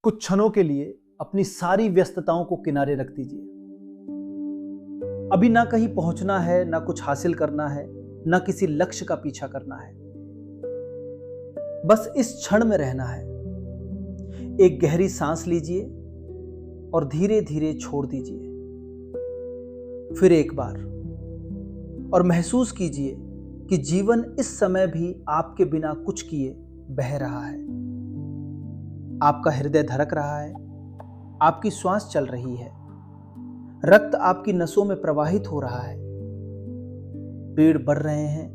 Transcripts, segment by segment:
कुछ क्षणों के लिए अपनी सारी व्यस्तताओं को किनारे रख दीजिए। अभी ना कहीं पहुंचना है, ना कुछ हासिल करना है, ना किसी लक्ष्य का पीछा करना है। बस इस क्षण में रहना है। एक गहरी सांस लीजिए और धीरे धीरे छोड़ दीजिए। फिर एक बार और महसूस कीजिए कि जीवन इस समय भी आपके बिना कुछ किए बह रहा है। आपका हृदय धड़क रहा है, आपकी श्वास चल रही है, रक्त आपकी नसों में प्रवाहित हो रहा है। पेड़ बढ़ रहे हैं,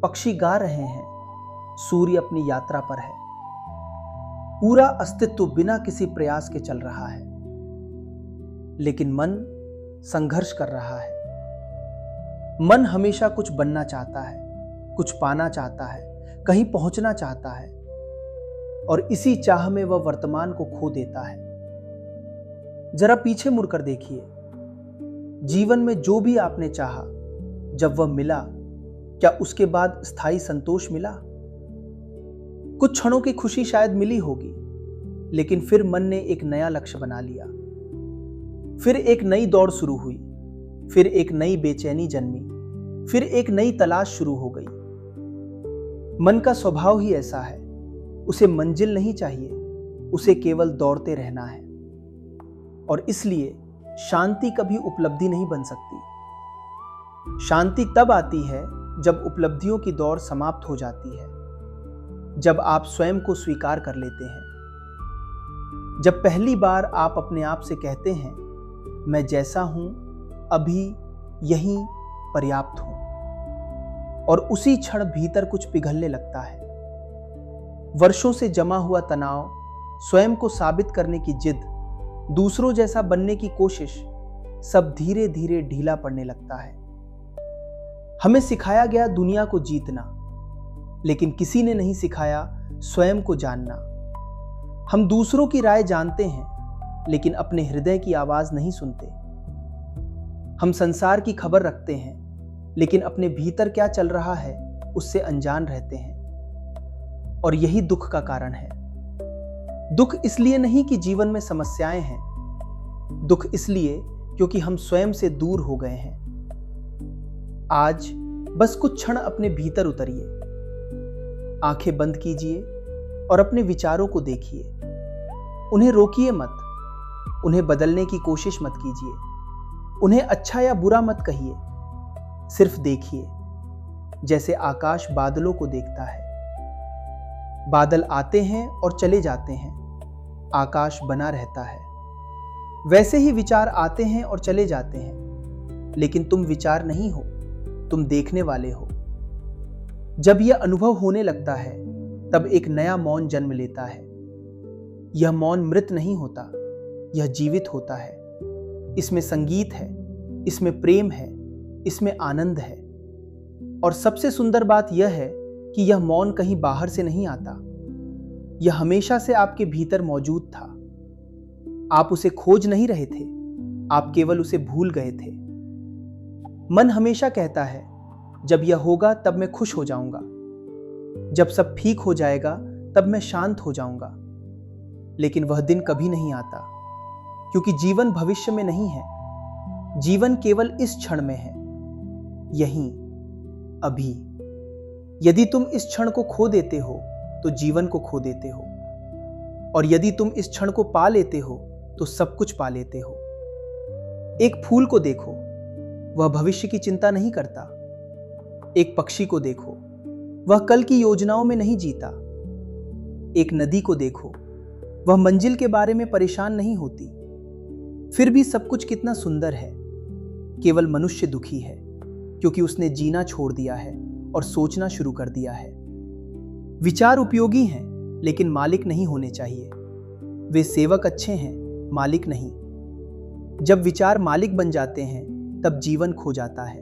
पक्षी गा रहे हैं, सूर्य अपनी यात्रा पर है। पूरा अस्तित्व बिना किसी प्रयास के चल रहा है, लेकिन मन संघर्ष कर रहा है। मन हमेशा कुछ बनना चाहता है, कुछ पाना चाहता है, कहीं पहुंचना चाहता है, और इसी चाह में वह वर्तमान को खो देता है। जरा पीछे मुड़कर देखिए। जीवन में जो भी आपने चाहा, जब वह मिला, क्या उसके बाद स्थायी संतोष मिला? कुछ क्षणों की खुशी शायद मिली होगी, लेकिन फिर मन ने एक नया लक्ष्य बना लिया। फिर एक नई दौड़ शुरू हुई, फिर एक नई बेचैनी जन्मी, फिर एक नई तलाश शुरू हो गई। मन का स्वभाव ही ऐसा है, उसे मंजिल नहीं चाहिए, उसे केवल दौड़ते रहना है। और इसलिए शांति कभी उपलब्धि नहीं बन सकती। शांति तब आती है जब उपलब्धियों की दौड़ समाप्त हो जाती है, जब आप स्वयं को स्वीकार कर लेते हैं, जब पहली बार आप अपने आप से कहते हैं, मैं जैसा हूं अभी यही पर्याप्त हूं। और उसी क्षण भीतर कुछ पिघलने लगता है। वर्षों से जमा हुआ तनाव, स्वयं को साबित करने की जिद, दूसरों जैसा बनने की कोशिश, सब धीरे धीरे ढीला पड़ने लगता है। हमें सिखाया गया दुनिया को जीतना, लेकिन किसी ने नहीं सिखाया स्वयं को जानना। हम दूसरों की राय जानते हैं, लेकिन अपने हृदय की आवाज नहीं सुनते। हम संसार की खबर रखते हैं, लेकिन अपने भीतर क्या चल रहा है उससे अनजान रहते हैं। और यही दुख का कारण है। दुख इसलिए नहीं कि जीवन में समस्याएं हैं, दुख इसलिए क्योंकि हम स्वयं से दूर हो गए हैं। आज बस कुछ क्षण अपने भीतर उतरिए, आंखें बंद कीजिए और अपने विचारों को देखिए। उन्हें रोकिए मत, उन्हें बदलने की कोशिश मत कीजिए, उन्हें अच्छा या बुरा मत कहिए, सिर्फ देखिए, जैसे आकाश बादलों को देखता है। बादल आते हैं और चले जाते हैं, आकाश बना रहता है। वैसे ही विचार आते हैं और चले जाते हैं, लेकिन तुम विचार नहीं हो, तुम देखने वाले हो। जब यह अनुभव होने लगता है, तब एक नया मौन जन्म लेता है। यह मौन मृत नहीं होता, यह जीवित होता है। इसमें संगीत है, इसमें प्रेम है, इसमें आनंद है। और सबसे सुंदर बात यह है कि यह मौन कहीं बाहर से नहीं आता। यह हमेशा से आपके भीतर मौजूद था। आप उसे खोज नहीं रहे थे, आप केवल उसे भूल गए थे। मन हमेशा कहता है, जब यह होगा तब मैं खुश हो जाऊंगा, जब सब ठीक हो जाएगा तब मैं शांत हो जाऊंगा। लेकिन वह दिन कभी नहीं आता, क्योंकि जीवन भविष्य में नहीं है, जीवन केवल इस क्षण में है, यहीं, अभी। यदि तुम इस क्षण को खो देते हो तो जीवन को खो देते हो, और यदि तुम इस क्षण को पा लेते हो तो सब कुछ पा लेते हो। एक फूल को देखो, वह भविष्य की चिंता नहीं करता। एक पक्षी को देखो, वह कल की योजनाओं में नहीं जीता। एक नदी को देखो, वह मंजिल के बारे में परेशान नहीं होती। फिर भी सब कुछ कितना सुंदर है। केवल मनुष्य दुखी है, क्योंकि उसने जीना छोड़ दिया है और सोचना शुरू कर दिया है। विचार उपयोगी हैं, लेकिन मालिक नहीं होने चाहिए। वे सेवक अच्छे हैं, मालिक नहीं। जब विचार मालिक बन जाते हैं, तब जीवन खो जाता है,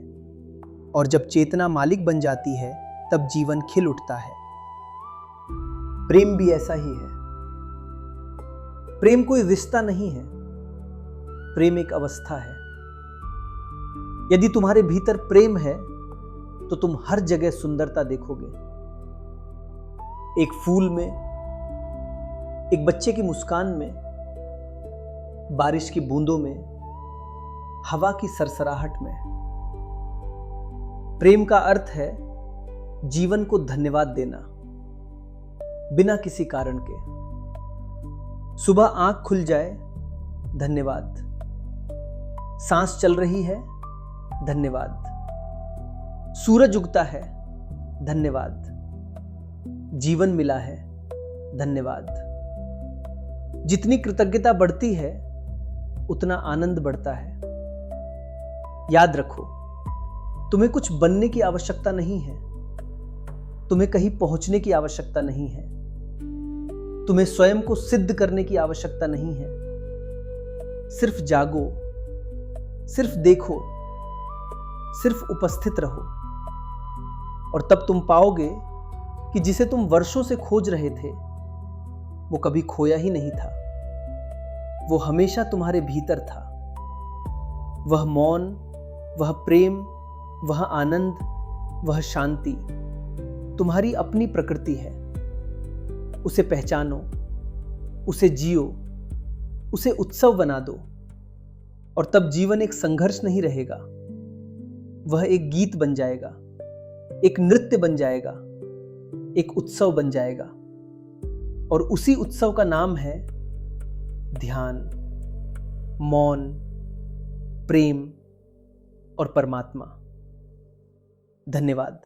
और जब चेतना मालिक बन जाती है, तब जीवन खिल उठता है। प्रेम भी ऐसा ही है। प्रेम कोई रिश्ता नहीं है, प्रेम एक अवस्था है। यदि तुम्हारे भीतर प्रेम है, तो तुम हर जगह सुंदरता देखोगे। एक फूल में, एक बच्चे की मुस्कान में, बारिश की बूंदों में, हवा की सरसराहट में। प्रेम का अर्थ है जीवन को धन्यवाद देना, बिना किसी कारण के। सुबह आंख खुल जाए, धन्यवाद। सांस चल रही है, धन्यवाद। सूरज उगता है, धन्यवाद। जीवन मिला है, धन्यवाद। जितनी कृतज्ञता बढ़ती है उतना आनंद बढ़ता है। याद रखो, तुम्हें कुछ बनने की आवश्यकता नहीं है, तुम्हें कहीं पहुंचने की आवश्यकता नहीं है, तुम्हें स्वयं को सिद्ध करने की आवश्यकता नहीं है। सिर्फ जागो, सिर्फ देखो, सिर्फ उपस्थित रहो, और तब तुम पाओगे कि जिसे तुम वर्षों से खोज रहे थे वो कभी खोया ही नहीं था। वो हमेशा तुम्हारे भीतर था। वह मौन, वह प्रेम, वह आनंद, वह शांति तुम्हारी अपनी प्रकृति है। उसे पहचानो, उसे जियो, उसे उत्सव बना दो, और तब जीवन एक संघर्ष नहीं रहेगा। वह एक गीत बन जाएगा, एक नृत्य बन जाएगा, एक उत्सव बन जाएगा। और उसी उत्सव का नाम है ध्यान, मौन, प्रेम और परमात्मा। धन्यवाद।